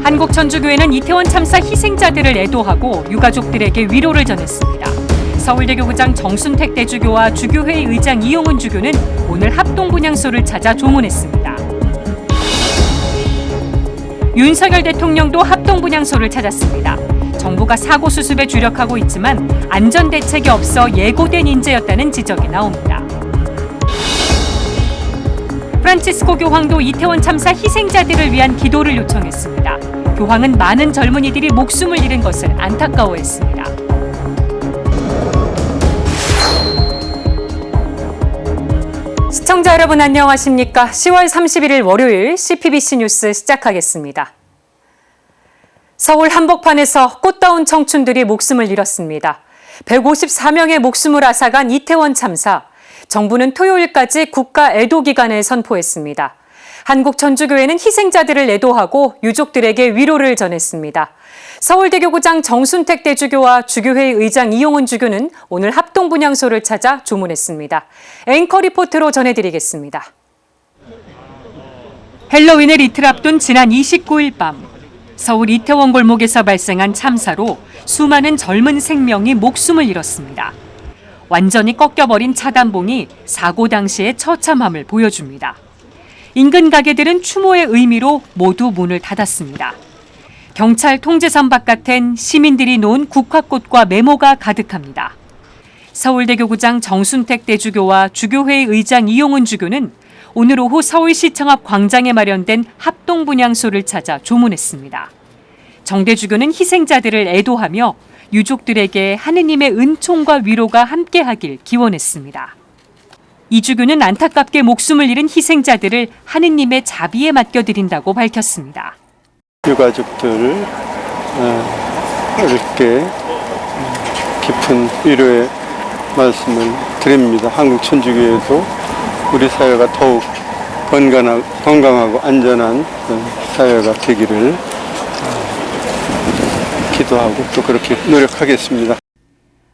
한국천주교회는 이태원 참사 희생자들을 애도하고 유가족들에게 위로를 전했습니다. 서울대교 부장 정순택 대주교와 주교회의 의장 이용훈 주교는 오늘 합동분향소를 찾아 조문했습니다. 윤석열 대통령도 합동분향소를 찾았습니다. 정부가 사고 수습에 주력하고 있지만 안전대책이 없어 예고된 인재였다는 지적이 나옵니다. 프란치스코 교황도 이태원 참사 희생자들을 위한 기도를 요청했습니다. 교황은 많은 젊은이들이 목숨을 잃은 것을 안타까워했습니다. 시청자 여러분 안녕하십니까? 10월 31일 월요일 CPBC 뉴스 시작하겠습니다. 서울 한복판에서 꽃다운 청춘들이 목숨을 잃었습니다. 154명의 목숨을 앗아간 이태원 참사. 정부는 토요일까지 국가 애도 기간을 선포했습니다. 한국천주교회는 희생자들을 애도하고 유족들에게 위로를 전했습니다. 서울대교 부장 정순택 대주교와 주교회의 의장 이용훈 주교는 오늘 합동분향소를 찾아 조문했습니다. 앵커 리포트로 전해드리겠습니다. 헬로윈을 이틀 앞둔 지난 29일 밤 서울 이태원 골목에서 발생한 참사로 수많은 젊은 생명이 목숨을 잃었습니다. 완전히 꺾여버린 차단봉이 사고 당시의 처참함을 보여줍니다. 인근 가게들은 추모의 의미로 모두 문을 닫았습니다. 경찰 통제선 바깥엔 시민들이 놓은 국화꽃과 메모가 가득합니다. 서울대교 부장 정순택 대주교와 주교회의 의장 이용훈 주교는 오늘 오후 서울시청 앞 광장에 마련된 합동분향소를 찾아 조문했습니다. 정 대주교는 희생자들을 애도하며 유족들에게 하느님의 은총과 위로가 함께하길 기원했습니다. 이 주교는 안타깝게 목숨을 잃은 희생자들을 하느님의 자비에 맡겨드린다고 밝혔습니다. 유가족들 이렇게 깊은 위로의 말씀을 드립니다. 한국천주교회도 우리 사회가 더욱 건강하고 안전한 사회가 되기를 기도하고 또 그렇게 노력하겠습니다.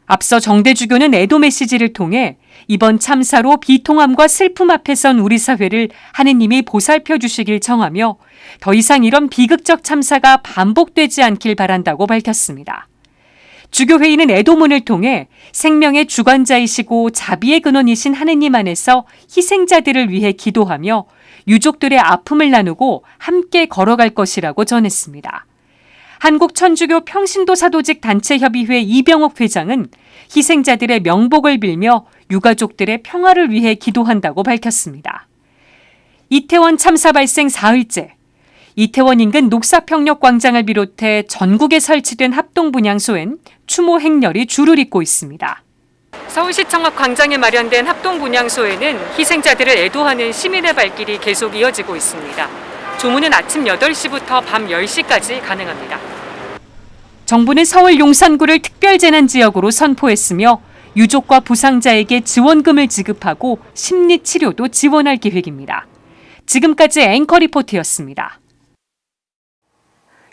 앞서 정대주교는 애도 메시지를 통해 이번 참사로 비통함과 슬픔 앞에 선 우리 사회를 하느님이 보살펴 주시길 청하며 더 이상 이런 비극적 참사가 반복되지 않길 바란다고 밝혔습니다. 주교회의는 애도문을 통해 생명의 주관자이시고 자비의 근원이신 하느님 안에서 희생자들을 위해 기도하며 유족들의 아픔을 나누고 함께 걸어갈 것이라고 전했습니다. 한국천주교 평신도사도직 단체협의회 이병옥 회장은 희생자들의 명복을 빌며 유가족들의 평화를 위해 기도한다고 밝혔습니다. 이태원 참사 발생 사흘째, 이태원 인근 녹사평역광장을 비롯해 전국에 설치된 합동분향소엔 추모 행렬이 줄을 잇고 있습니다. 서울시청 앞 광장에 마련된 합동분향소에는 희생자들을 애도하는 시민의 발길이 계속 이어지고 있습니다. 조문은 아침 8시부터 밤 10시까지 가능합니다. 정부는 서울 용산구를 특별재난지역으로 선포했으며 유족과 부상자에게 지원금을 지급하고 심리치료도 지원할 계획입니다. 지금까지 앵커 리포트였습니다.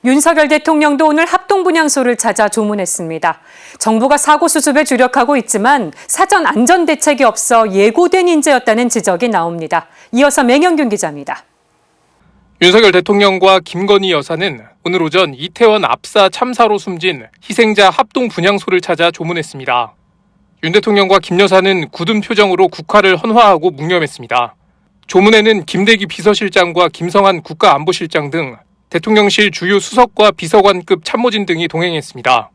윤석열 대통령도 오늘 합동분향소를 찾아 조문했습니다. 정부가 사고 수습에 주력하고 있지만 사전 안전 대책이 없어 예고된 인재였다는 지적이 나옵니다. 이어서 맹영균 기자입니다. 윤석열 대통령과 김건희 여사는 오늘 오전 이태원 압사 참사로 숨진 희생자 합동분향소를 찾아 조문했습니다. 윤 대통령과 김 여사는 굳은 표정으로 국화를 헌화하고 묵념했습니다. 조문에는 김대기 비서실장과 김성한 국가안보실장 등 대통령실 주요 수석과 비서관급 참모진 등이 동행했습니다.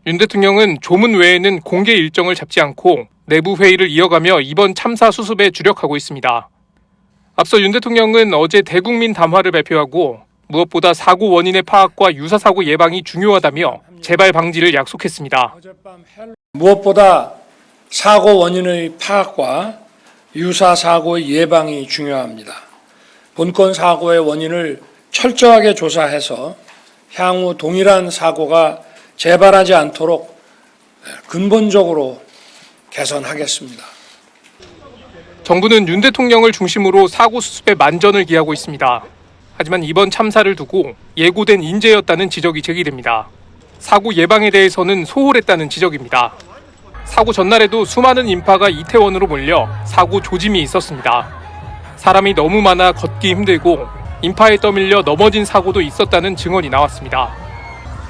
윤 대통령은 조문 외에는 공개 일정을 잡지 않고 내부 회의를 이어가며 이번 참사 수습에 주력하고 있습니다. 앞서 윤 대통령은 어제 대국민 담화를 발표하고 무엇보다 사고 원인의 파악과 유사사고 예방이 중요하다며 재발 방지를 약속했습니다. 무엇보다 사고 원인의 파악과 유사사고의 예방이 중요합니다. 본건 사고의 원인을 철저하게 조사해서 향후 동일한 사고가 재발하지 않도록 근본적으로 개선하겠습니다. 정부는 윤 대통령을 중심으로 사고 수습에 만전을 기하고 있습니다. 하지만 이번 참사를 두고 예고된 인재였다는 지적이 제기됩니다. 사고 예방에 대해서는 소홀했다는 지적입니다. 사고 전날에도 수많은 인파가 이태원으로 몰려 사고 조짐이 있었습니다. 사람이 너무 많아 걷기 힘들고 인파에 떠밀려 넘어진 사고도 있었다는 증언이 나왔습니다.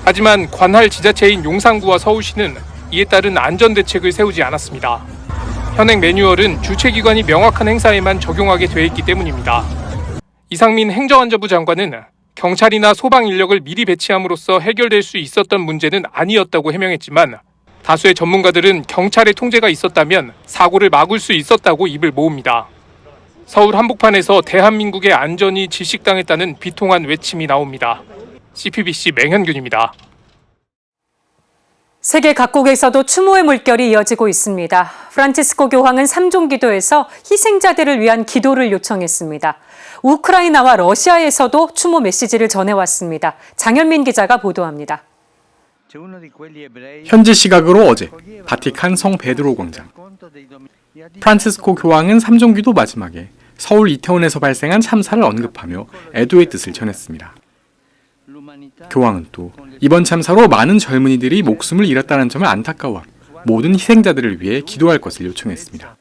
하지만 관할 지자체인 용산구와 서울시는 이에 따른 안전대책을 세우지 않았습니다. 현행 매뉴얼은 주최기관이 명확한 행사에만 적용하게 돼 있기 때문입니다. 이상민 행정안전부 장관은 경찰이나 소방 인력을 미리 배치함으로써 해결될 수 있었던 문제는 아니었다고 해명했지만 다수의 전문가들은 경찰의 통제가 있었다면 사고를 막을 수 있었다고 입을 모읍니다. 서울 한복판에서 대한민국의 안전이 질식당했다는 비통한 외침이 나옵니다. CPBC 맹현균입니다. 세계 각국에서도 추모의 물결이 이어지고 있습니다. 프란치스코 교황은 3종 기도에서 희생자들을 위한 기도를 요청했습니다. 우크라이나와 러시아에서도 추모 메시지를 전해왔습니다. 장현민 기자가 보도합니다. 현지 시각으로 어제 바티칸 성 베드로 광장. 프란치스코 교황은 3종 기도 마지막에 서울 이태원에서 발생한 참사를 언급하며 애도의 뜻을 전했습니다. 교황은 또 이번 참사로 많은 젊은이들이 목숨을 잃었다는 점을 안타까워하고 모든 희생자들을 위해 기도할 것을 요청했습니다.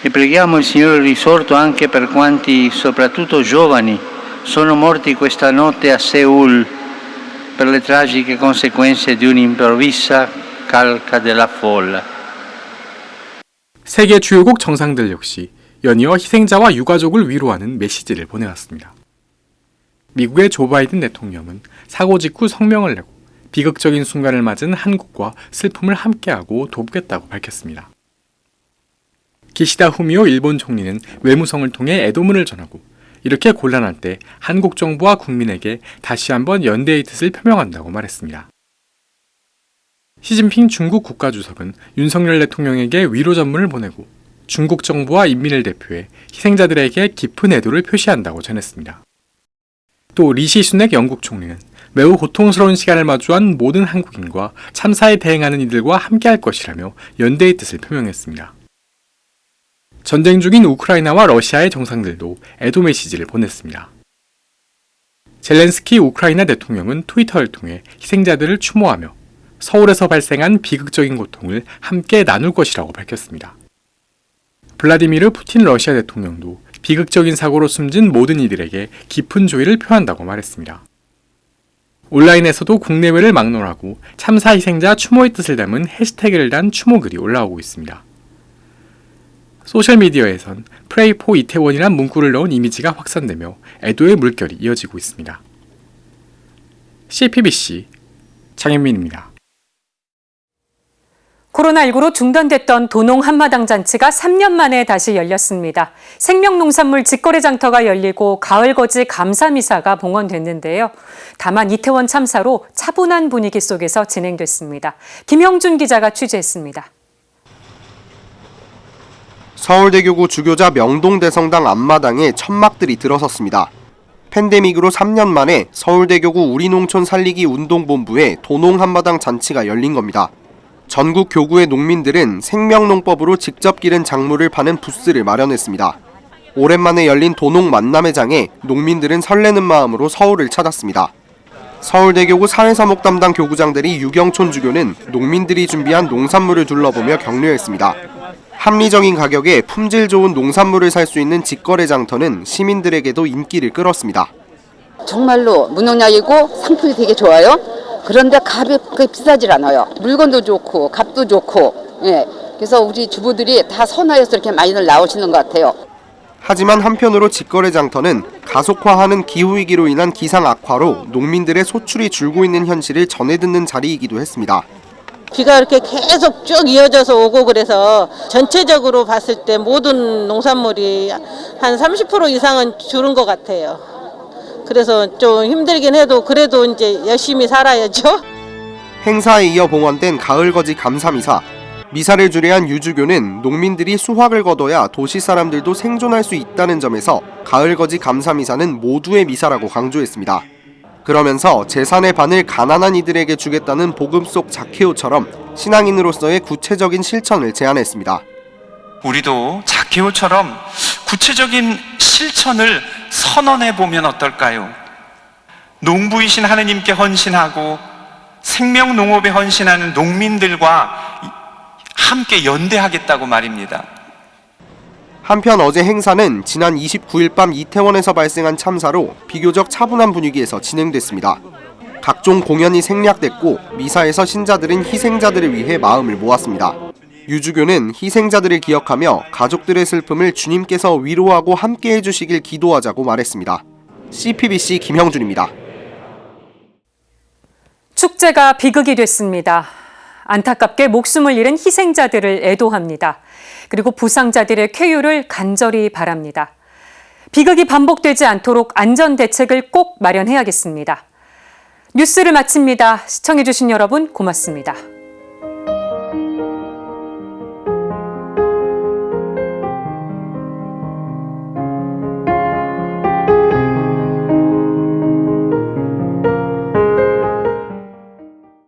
E preghiamo il Signore risorto anche per quanti, soprattutto giovani, sono morti questa notte a Seul per le tragiche conseguenze di un'improvvisa calca della folla. 세계 주요국 정상들 역시 연이어 희생자와 유가족을 위로하는 메시지를 보내왔습니다. 미국의 조 바이든 대통령은 사고 직후 성명을 내고 비극적인 순간을 맞은 한국과 슬픔을 함께하고 돕겠다고 밝혔습니다. 기시다 후미오 일본 총리는 외무성을 통해 애도문을 전하고 이렇게 곤란할 때 한국 정부와 국민에게 다시 한번 연대의 뜻을 표명한다고 말했습니다. 시진핑 중국 국가주석은 윤석열 대통령에게 위로 전문을 보내고 중국 정부와 인민을 대표해 희생자들에게 깊은 애도를 표시한다고 전했습니다. 또 리시 수넥 영국 총리는 매우 고통스러운 시간을 마주한 모든 한국인과 참사에 대응하는 이들과 함께할 것이라며 연대의 뜻을 표명했습니다. 전쟁 중인 우크라이나와 러시아의 정상들도 애도 메시지를 보냈습니다. 젤렌스키 우크라이나 대통령은 트위터를 통해 희생자들을 추모하며 서울에서 발생한 비극적인 고통을 함께 나눌 것이라고 밝혔습니다. 블라디미르 푸틴 러시아 대통령도 비극적인 사고로 숨진 모든 이들에게 깊은 조의를 표한다고 말했습니다. 온라인에서도 국내외를 막론하고 참사 희생자 추모의 뜻을 담은 해시태그를 단 추모글이 올라오고 있습니다. 소셜미디어에선 Pray for 이태원이란 문구를 넣은 이미지가 확산되며 애도의 물결이 이어지고 있습니다. CPBC 장현민입니다. 코로나19로 중단됐던 도농 한마당 잔치가 3년 만에 다시 열렸습니다. 생명농산물 직거래 장터가 열리고 가을거지 감사미사가 봉헌됐는데요. 다만 이태원 참사로 차분한 분위기 속에서 진행됐습니다. 김형준 기자가 취재했습니다. 서울대교구 주교자 명동대성당 앞마당에 천막들이 들어섰습니다. 팬데믹으로 3년 만에 서울대교구 우리농촌 살리기 운동본부에 도농 한마당 잔치가 열린 겁니다. 전국 교구의 농민들은 생명농법으로 직접 기른 작물을 파는 부스를 마련했습니다. 오랜만에 열린 도농 만남회장에 농민들은 설레는 마음으로 서울을 찾았습니다. 서울대교구 사회사목 담당 교구장들이 유경촌 주교는 농민들이 준비한 농산물을 둘러보며 격려했습니다. 합리적인 가격에 품질 좋은 농산물을 살 수 있는 직거래 장터는 시민들에게도 인기를 끌었습니다. 정말로 무농약이고 상품이 되게 좋아요. 그런데 가볍게 비싸질 않아요. 물건도 좋고 값도 좋고. 예. 그래서 우리 주부들이 다 선호해서 이렇게 많이들 나오시는 것 같아요. 하지만 한편으로 직거래 장터는 가속화하는 기후위기로 인한 기상 악화로 농민들의 소출이 줄고 있는 현실을 전해듣는 자리이기도 했습니다. 비가 이렇게 계속 쭉 이어져서 오고 그래서 전체적으로 봤을 때 모든 농산물이 한 30% 이상은 줄은 것 같아요. 그래서 좀 힘들긴 해도 그래도 이제 열심히 살아야죠. 행사에 이어 봉헌된 가을거지 감사미사. 미사를 주례한 유주교는 농민들이 수확을 거둬야 도시 사람들도 생존할 수 있다는 점에서 가을거지 감사미사는 모두의 미사라고 강조했습니다. 그러면서 재산의 반을 가난한 이들에게 주겠다는 복음 속 자케오처럼 신앙인으로서의 구체적인 실천을 제안했습니다. 우리도 자케오처럼 구체적인 실천을 선언해보면 어떨까요? 농부이신 하느님께 헌신하고 생명농업에 헌신하는 농민들과 함께 연대하겠다고 말입니다. 한편 어제 행사는 지난 29일 밤 이태원에서 발생한 참사로 비교적 차분한 분위기에서 진행됐습니다. 각종 공연이 생략됐고 미사에서 신자들은 희생자들을 위해 마음을 모았습니다. 유주교는 희생자들을 기억하며 가족들의 슬픔을 주님께서 위로하고 함께 해주시길 기도하자고 말했습니다. CPBC 김형준입니다. 축제가 비극이 됐습니다. 안타깝게 목숨을 잃은 희생자들을 애도합니다. 그리고 부상자들의 쾌유를 간절히 바랍니다. 비극이 반복되지 않도록 안전 대책을 꼭 마련해야겠습니다. 뉴스를 마칩니다. 시청해주신 여러분 고맙습니다.